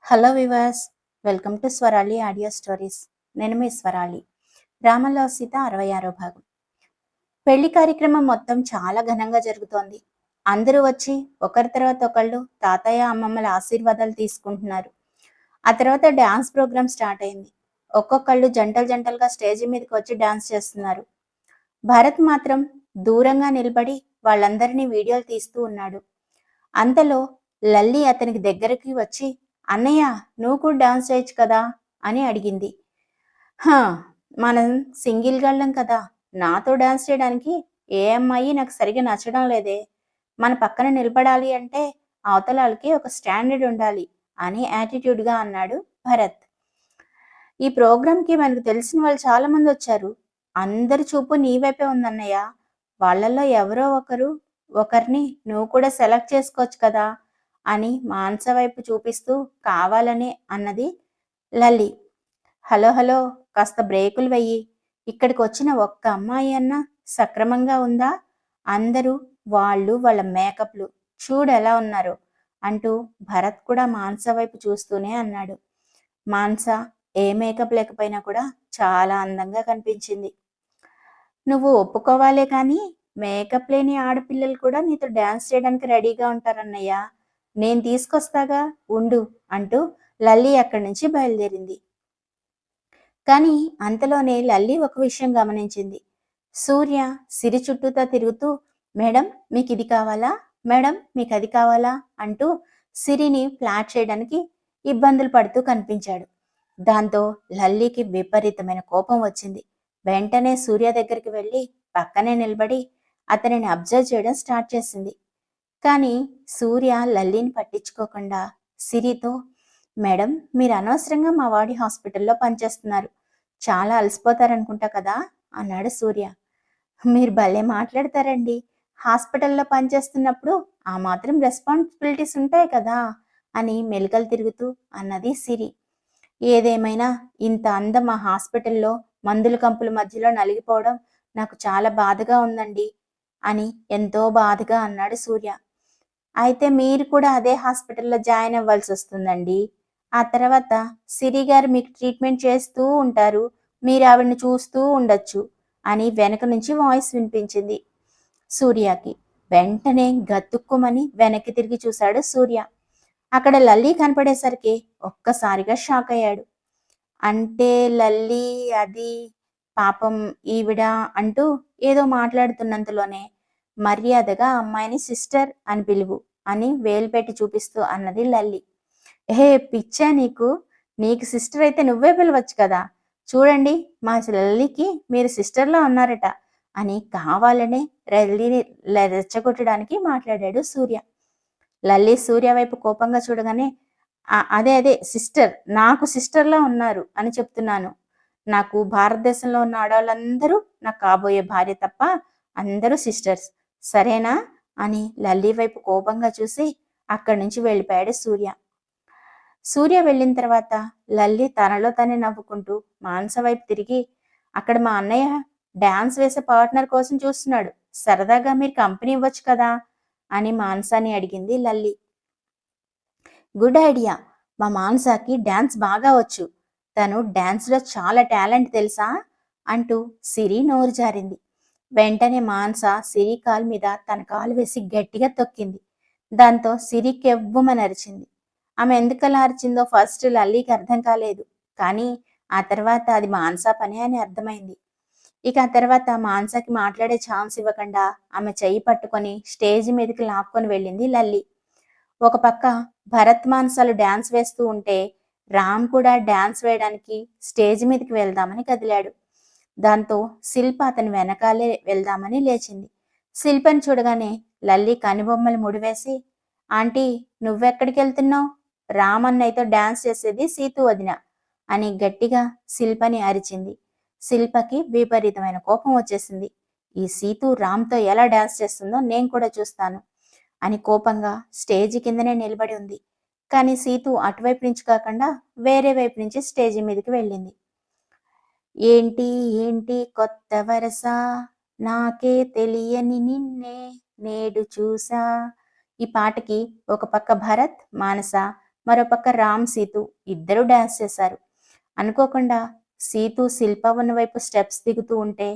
Hello viewers, welcome to Swarali audio stories. నేను మీ స్వరాలి. రామలో సీత 66వ భాగం. పెళ్లి కార్యక్రమం మొత్తం చాలా ఘనంగా జరుగుతోంది. అందరూ వచ్చి ఒకరి తర్వాత ఒకళ్ళు తాతయ్య అమ్మమ్మల ఆశీర్వాదాలు తీసుకుంటున్నారు. ఆ తర్వాత డాన్స్ ప్రోగ్రామ్ స్టార్ట్ అయింది. ఒక్కొక్కళ్ళు జంటలు జంటలుగా స్టేజి మీదకి వచ్చి డాన్స్ చేస్తున్నారు. భరత్ మాత్రం దూరంగా నిలబడి వాళ్ళందరినీ వీడియోలు తీస్తూ ఉన్నాడు. అంతలో లల్లి అతనికి దగ్గరికి వచ్చి, అన్నయ్య, నువ్వు కూడా డాన్స్ చేయొచ్చు కదా అని అడిగింది. హా, మనం సింగిల్ గళ్ళం కదా, నాతో డాన్స్ చేయడానికి ఏ అమ్మాయి నాకు సరిగా నచ్చడం లేదే. మన పక్కన నిలబడాలి అంటే అవతలాలకి ఒక స్టాండర్డ్ ఉండాలి అని యాటిట్యూడ్గా అన్నాడు భరత్. ఈ ప్రోగ్రాంకి మనకు తెలిసిన వాళ్ళు చాలా మంది వచ్చారు. అందరి చూపు నీ వైపే ఉందన్నయ్య. వాళ్ళల్లో ఎవరో ఒకరిని నువ్వు కూడా సెలెక్ట్ చేసుకోవచ్చు కదా అని మానస వైపు చూపిస్తూ కావాలని అన్నది లల్లి. హలో హలో, కాస్త బ్రేకులు వెయ్యి. ఇక్కడికి వచ్చిన ఒక్క అమ్మాయి అన్నా సక్రమంగా ఉందా? అందరూ వాళ్ళు వాళ్ళ మేకప్లు చూడు ఎలా ఉన్నారో అంటూ భరత్ కూడా మానస వైపు చూస్తూనే అన్నాడు. మానస ఏ మేకప్ లేకపోయినా కూడా చాలా అందంగా కనిపించింది. నువ్వు ఒప్పుకోవాలే కానీ మేకప్ లేని ఆడపిల్లలు కూడా నీతో డాన్స్ చేయడానికి రెడీగా ఉంటారన్నయ్య. నేను తీసుకొస్తాగా, ఉండు అంటూ లల్లి అక్కడి నుంచి బయలుదేరింది. కానీ అంతలోనే లల్లి ఒక విషయం గమనించింది. సూర్య సిరి చుట్టూతా తిరుగుతూ, మేడం మీకు ఇది కావాలా, మేడం మీకు అది కావాలా అంటూ సిరిని ఫ్లాట్ చేయడానికి ఇబ్బందులు పడుతూ కనిపించాడు. దాంతో లల్లికి విపరీతమైన కోపం వచ్చింది. వెంటనే సూర్య దగ్గరికి వెళ్ళి పక్కనే నిలబడి అతనిని అబ్జర్వ్ చేయడం స్టార్ట్ చేసింది. కానీ సూర్య లల్లిని పట్టించుకోకుండా సిరితో, మేడం మీరు అనవసరంగా మా వాడి హాస్పిటల్లో పనిచేస్తున్నారు, చాలా అలసిపోతారనుకుంటా కదా అన్నాడు సూర్య. మీరు భలే మాట్లాడతారండి, హాస్పిటల్లో పనిచేస్తున్నప్పుడు ఆ మాత్రం రెస్పాన్సిబిలిటీస్ ఉంటాయి కదా అని మెలికలు తిరుగుతూ అన్నది సిరి. ఏదేమైనా ఇంత అందం ఆ హాస్పిటల్లో మందుల కంపుల మధ్యలో నలిగిపోవడం నాకు చాలా బాధగా ఉందండి అని ఎంతో బాధగా అన్నాడు సూర్య. అయితే మీరు కూడా అదే హాస్పిటల్లో జాయిన్ అవ్వాల్సి వస్తుందండి. ఆ తర్వాత సిరి గారు మీకు ట్రీట్మెంట్ చేస్తూ ఉంటారు, మీరు ఆవిడని చూస్తూ ఉండొచ్చు అని వెనక నుంచి వాయిస్ వినిపించింది సూర్యకి. వెంటనే గతుక్కుమని వెనక్కి తిరిగి చూశాడు సూర్య. అక్కడ లల్లి కనపడేసరికి ఒక్కసారిగా షాక్ అయ్యాడు. అంటే లల్లి అది పాపం ఈవిడ అంటూ ఏదో మాట్లాడుతున్నంతలోనే మర్యాదగా అమ్మాయిని సిస్టర్ అని పిలువు అని వేలు పెట్టి చూపిస్తూ అన్నది లల్లి. ఏ పిచ్చా నీకు, నీకు సిస్టర్ అయితే నువ్వే పిలవచ్చు కదా, చూడండి మా లల్లికి మీరు సిస్టర్లా ఉన్నారట అని కావాలనే లల్లిని రెచ్చగొట్టడానికి మాట్లాడాడు సూర్య. లల్లి సూర్య వైపు కోపంగా చూడగానే, అదే అదే సిస్టర్, నాకు సిస్టర్లా ఉన్నారు అని చెప్తున్నాను. నాకు భారతదేశంలో ఉన్న ఆడవాళ్ళందరూ నాకు కాబోయే భార్య తప్ప అందరూ సిస్టర్స్, సరేనా అని లల్లి వైపు కోపంగా చూసి అక్కడి నుంచి వెళ్ళిపోయాడు సూర్య. సూర్య వెళ్ళిన తర్వాత లల్లి తనలో తనే నవ్వుకుంటూ మానస వైపు తిరిగి, అక్కడ మా అన్నయ్య డాన్స్ వేసే పార్ట్నర్ కోసం చూస్తున్నాడు, సరదాగా మీరు కంపెనీ ఇవ్వచ్చు కదా అని మానసాని అడిగింది లల్లి. గుడ్ ఐడియా, మా మానసాకి డాన్స్ బాగా వచ్చు, తను డాన్స్లో చాలా టాలెంట్ తెలుసా అంటూ సిరి నోరు జారింది. వెంటనే మానస సిరి కాలు మీద తన కాలు వేసి గట్టిగా తొక్కింది. దాంతో సిరి కెవ్వుమని అరిచింది. ఆమె ఎందుకలా అరిచిందో ఫస్ట్ లల్లికి అర్థం కాలేదు. కానీ ఆ తర్వాత అది మానస పని అని అర్థమైంది. ఇక ఆ తర్వాత మానసకి మాట్లాడే ఛాన్స్ ఇవ్వకుండా ఆమె చెయ్యి పట్టుకొని స్టేజ్ మీదకి లాక్కొని వెళ్ళింది లల్లి. ఒక పక్క భరత్ మానసాలు డాన్స్ వేస్తూ ఉంటే రామ్ కూడా డాన్స్ వేయడానికి స్టేజ్ మీదకి వెళ్దామని కదిలాడు. దాంతో శిల్ప అతని వెనకాలే వెళ్దామని లేచింది. శిల్పని చూడగానే లల్లి కనుబొమ్మలు ముడివేసి, ఆంటీ నువ్వెక్కడికి వెళ్తున్నావు, రామన్నయ్యతో డాన్స్ చేసేది సీతు వదిన అని గట్టిగా శిల్పని అరిచింది. శిల్పకి విపరీతమైన కోపం వచ్చేసింది. ఈ సీతు రామ్తో ఎలా డాన్స్ చేస్తుందో నేను కూడా చూస్తాను అని కోపంగా స్టేజి కిందనే నిలబడి ఉంది. కానీ సీతు అటువైపు నుంచి కాకుండా వేరే వైపు నుంచి స్టేజి మీదకి వెళ్ళింది. ఏంటి ఏంటి కొత్త వరస, నాకే తెలియని నిన్నే నేడు చూసా. ఈ పాటకి ఒక పక్క భరత్ మానస మరోపక్క రామ్ సీతు ఇద్దరూ డాన్స్ చేశారు. అనుకోకుండా సీతు శిల్ప ఉన్న వైపు స్టెప్స్ దిగుతూ ఉంటే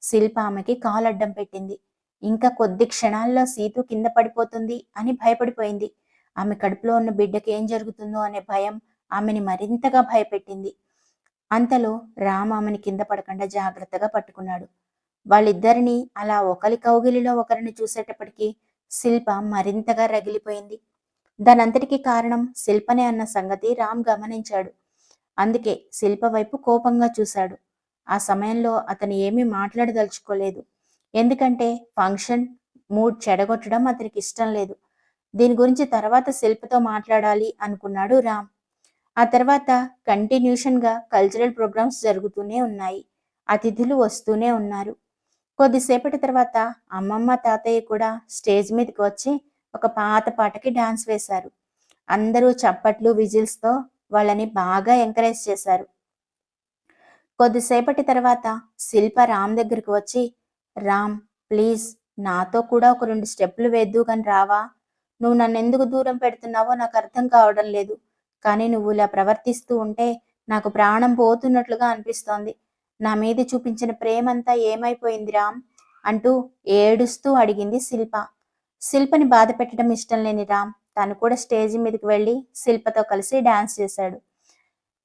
శిల్ప ఆమెకి కాలు అడ్డం పెట్టింది. ఇంకా కొద్ది క్షణాల్లో సీతు కింద పడిపోతుంది అని భయపడిపోయింది. ఆమె కడుపులో ఉన్న బిడ్డకి ఏం జరుగుతుందో అనే భయం ఆమెని మరింతగా భయపెట్టింది. అంతలో రామ్ ఆమెని కింద పడకుండా జాగ్రత్తగా పట్టుకున్నాడు. వాళ్ళిద్దరినీ అలా ఒకరి కౌగిలిలో ఒకరిని చూసేటప్పటికీ శిల్ప మరింతగా రగిలిపోయింది. దానంతటికీ కారణం శిల్పనే అన్న సంగతి రామ్ గమనించాడు. అందుకే శిల్ప వైపు కోపంగా చూశాడు. ఆ సమయంలో అతను ఏమీ మాట్లాడదలుచుకోలేదు. ఎందుకంటే ఫంక్షన్ మూడ్ చెడగొట్టడం అతనికి ఇష్టం లేదు. దీని గురించి తర్వాత శిల్పతో మాట్లాడాలి అనుకున్నాడు రామ్. ఆ తర్వాత కంటిన్యూషన్గా కల్చరల్ ప్రోగ్రామ్స్ జరుగుతూనే ఉన్నాయి. అతిథులు వస్తూనే ఉన్నారు. కొద్దిసేపటి తర్వాత అమ్మమ్మ తాతయ్య కూడా స్టేజ్ మీదకి వచ్చి ఒక పాత పాటకి డాన్స్ వేశారు. అందరూ చప్పట్లు విజిల్స్తో వాళ్ళని బాగా ఎంకరేజ్ చేశారు. కొద్దిసేపటి తర్వాత శిల్ప రామ్ దగ్గరికి వచ్చి, రామ్ ప్లీజ్ నాతో కూడా ఒక 2 స్టెప్పులు వేద్దు కానీ రావా? నువ్వు నన్ను ఎందుకు దూరం పెడుతున్నావో నాకు అర్థం కావడం లేదు. కానీ నువ్వు ఇలా ప్రవర్తిస్తూ ఉంటే నాకు ప్రాణం పోతున్నట్లుగా అనిపిస్తోంది. నా మీద చూపించిన ప్రేమంతా ఏమైపోయింది రామ్ అంటూ ఏడుస్తూ అడిగింది శిల్ప. శిల్పని బాధ పెట్టడం ఇష్టం లేని రామ్ తను కూడా స్టేజ్ మీదకి వెళ్ళి శిల్పతో కలిసి డాన్స్ చేశాడు.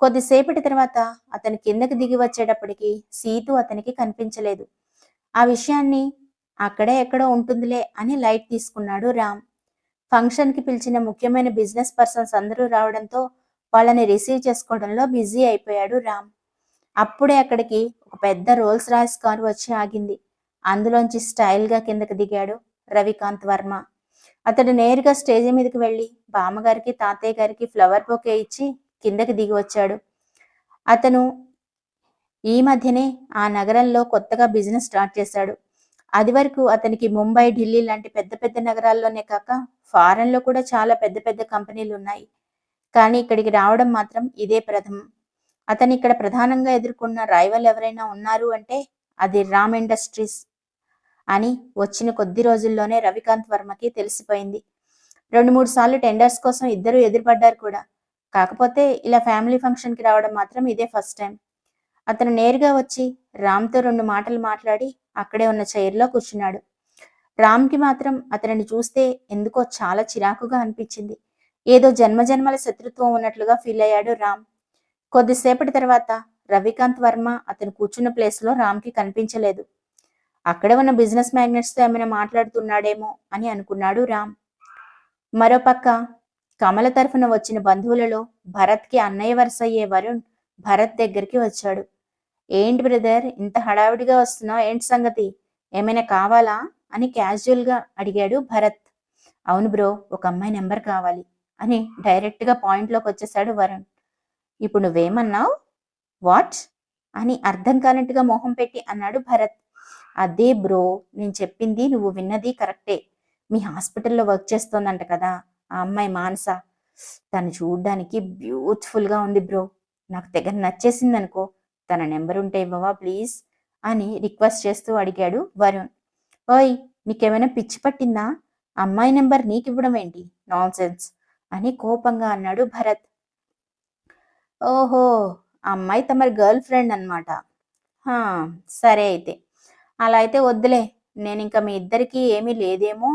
కొద్దిసేపటి తర్వాత అతను కిందకి దిగి వచ్చేటప్పటికి సీతు అతనికి కనిపించలేదు. ఆ విషయాన్ని అక్కడే ఎక్కడో ఉంటుందిలే అని లైట్ తీసుకున్నాడు రామ్. ఫంక్షన్కి పిలిచిన ముఖ్యమైన బిజినెస్ పర్సన్స్ అందరూ రావడంతో వాళ్ళని రిసీవ్ చేసుకోవడంలో బిజీ అయిపోయాడు రామ్. అప్పుడే అక్కడికి ఒక పెద్ద రోల్స్ రాయ్స్ కారు వచ్చి ఆగింది. అందులోంచి స్టైల్గా కిందకి దిగాడు రవికాంత్ వర్మ. అతడు నేరుగా స్టేజ్ మీదకి వెళ్ళి బామ్మగారికి తాతయ్య గారికి ఫ్లవర్ బొకే ఇచ్చి కిందకి దిగి వచ్చాడు. అతను ఈ మధ్యనే ఆ నగరంలో కొత్తగా బిజినెస్ స్టార్ట్ చేశాడు. అది వరకు అతనికి ముంబై, ఢిల్లీ లాంటి పెద్ద పెద్ద నగరాల్లోనే కాక ఫారెన్లో కూడా చాలా పెద్ద పెద్ద కంపెనీలు ఉన్నాయి. కానీ ఇక్కడికి రావడం మాత్రం ఇదే ప్రథమం. అతను ఇక్కడ ప్రధానంగా ఎదుర్కొన్న రైవల్ ఎవరైనా ఉన్నారు అంటే అది రామ్ ఇండస్ట్రీస్ అని వచ్చిన కొద్ది రోజుల్లోనే రవికాంత్ వర్మకి తెలిసిపోయింది. 2-3 సార్లు టెండర్స్ కోసం ఇద్దరు ఎదురుపడ్డారు కూడా. కాకపోతే ఇలా ఫ్యామిలీ ఫంక్షన్కి రావడం మాత్రం ఇదే ఫస్ట్ టైం. అతను నేరుగా వచ్చి రామ్తో 2 మాటలు మాట్లాడి అక్కడే ఉన్న చైర్లో కూర్చున్నాడు. రామ్కి మాత్రం అతనిని చూస్తే ఎందుకో చాలా చిరాకుగా అనిపించింది. ఏదో జన్మజన్మల శత్రుత్వం ఉన్నట్లుగా ఫీల్ అయ్యాడు రామ్. కొద్దిసేపటి తర్వాత రవికాంత్ వర్మ అతను కూర్చున్న ప్లేస్లో రామ్కి కనిపించలేదు. అక్కడే ఉన్న బిజినెస్ మ్యాగ్నెట్స్తో ఏమైనా మాట్లాడుతున్నాడేమో అని అనుకున్నాడు రామ్. మరోపక్క కమల తరఫున వచ్చిన బంధువులలో భరత్కి అన్నయ్య వరుస అయ్యే వరుణ్ భరత్ దగ్గరికి వచ్చాడు. ఏంటి బ్రదర్ ఇంత హడావిడిగా వస్తున్నావు, ఏంటి సంగతి, ఏమైనా కావాలా అని క్యాజువల్గా అడిగాడు భరత్. అవును బ్రో, ఒక అమ్మాయి నెంబర్ కావాలి అని డైరెక్ట్గా పాయింట్లోకి వచ్చేసాడు వరుణ్. ఇప్పుడు నువ్వేమన్నావు? వాట్ అని అర్థం కానట్టుగా మొహం పెట్టి అన్నాడు భరత్. అదే బ్రో, నేను చెప్పింది నువ్వు విన్నది కరెక్టే. మీ హాస్పిటల్లో వర్క్ చేస్తోందంట కదా ఆ అమ్మాయి మానస. తను చూడ్డానికి బ్యూటిఫుల్గా ఉంది బ్రో. నాకు తెగ నచ్చేసింది అనుకో. తన నెంబర్ ఉంటే ఇవ్వవా ప్లీజ్ అని రిక్వెస్ట్ చేస్తూ అడిగాడు వరుణ్. ఓయ్, నీకేమైనా పిచ్చి పట్టిందా? అమ్మాయి నెంబర్ నీకు ఇవ్వడం ఏంటి, నాన్సెన్స్ అని కోపంగా అన్నాడు భరత్. ఓహో, అమ్మాయి తమరి గర్ల్ ఫ్రెండ్ అనమాట. సరే అయితే, అలా అయితే వద్దులే. నేను ఇంకా మీ ఇద్దరికి ఏమీ లేదేమో,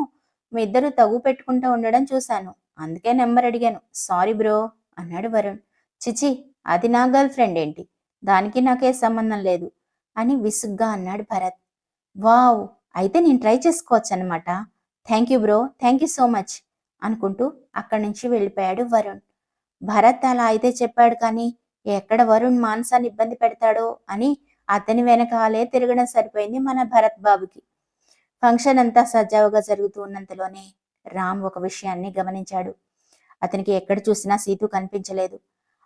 మీ ఇద్దరు తగు పెట్టుకుంటూ ఉండడం చూశాను, అందుకే నెంబర్ అడిగాను. సారీ బ్రో అన్నాడు వరుణ్. చిచి, అది నా గర్ల్ ఫ్రెండ్ ఏంటి, దానికి నాకే సంబంధం లేదు అని విసుగ్గా అన్నాడు భరత్. వావ్, అయితే నేను ట్రై చేసుకోవచ్చు అనమాట. Thank you bro, thank you so much అనుకుంటూ అక్కడి నుంచి వెళ్ళిపోయాడు వరుణ్. భరత్ అలా అయితే చెప్పాడు కానీ ఎక్కడ వరుణ్ మానసాన్ని ఇబ్బంది పెడతాడో అని అతని వెనకాలే తిరగడం సరిపోయింది మన భరత్ బాబుకి. ఫంక్షన్ అంతా సజావుగా జరుగుతూ ఉన్నంతలోనే రామ్ ఒక విషయాన్ని గమనించాడు. అతనికి ఎక్కడ చూసినా సీతు కనిపించలేదు.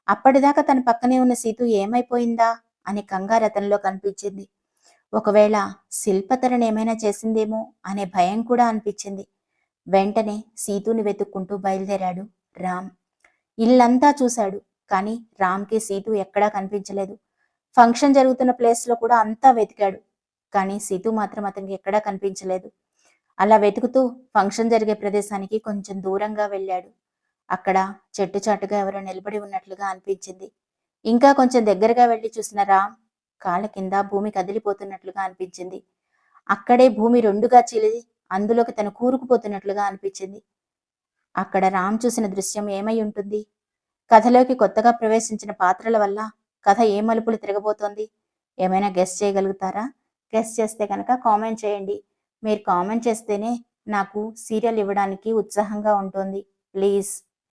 అప్పటిదాకా తన పక్కనే ఉన్న సీతు ఏమైపోయిందా అని కంగారు అతనిలో కనిపించింది. ఒకవేళ శిల్ప తనని ఏమైనా చేసిందేమో అనే భయం కూడా అనిపించింది. వెంటనే సీతుని వెతుక్కుంటూ బయలుదేరాడు రామ్. ఇల్లంతా చూశాడు కానీ రామ్కి సీతు ఎక్కడా కనిపించలేదు. ఫంక్షన్ జరుగుతున్న ప్లేస్లో కూడా అంతా వెతికాడు కానీ సీతు మాత్రం అతనికి ఎక్కడా కనిపించలేదు. అలా వెతుకుతూ ఫంక్షన్ జరిగే ప్రదేశానికి కొంచెం దూరంగా వెళ్ళాడు. అక్కడ చెట్టు చాటుగా ఎవరో నిలబడి ఉన్నట్లుగా అనిపించింది. ఇంకా కొంచెం దగ్గరగా వెళ్లి చూసిన రామ్ కాళ్ళ కింద భూమి కదిలిపోతున్నట్లుగా అనిపించింది. అక్కడే భూమి రెండుగా చీలి అందులోకి తను కూరుకుపోతున్నట్లుగా అనిపించింది. అక్కడ రామ్ చూసిన దృశ్యం ఏమై ఉంటుంది? కథలోకి కొత్తగా ప్రవేశించిన పాత్రల వల్ల కథ ఏ మలుపులు తిరగబోతోంది? ఏమైనా గెస్ చేయగలుగుతారా? గెస్ చేస్తే కనుక కామెంట్ చేయండి. మీరు కామెంట్ చేస్తేనే నాకు సీరియల్ ఇవ్వడానికి ఉత్సాహంగా ఉంటుంది. ప్లీజ్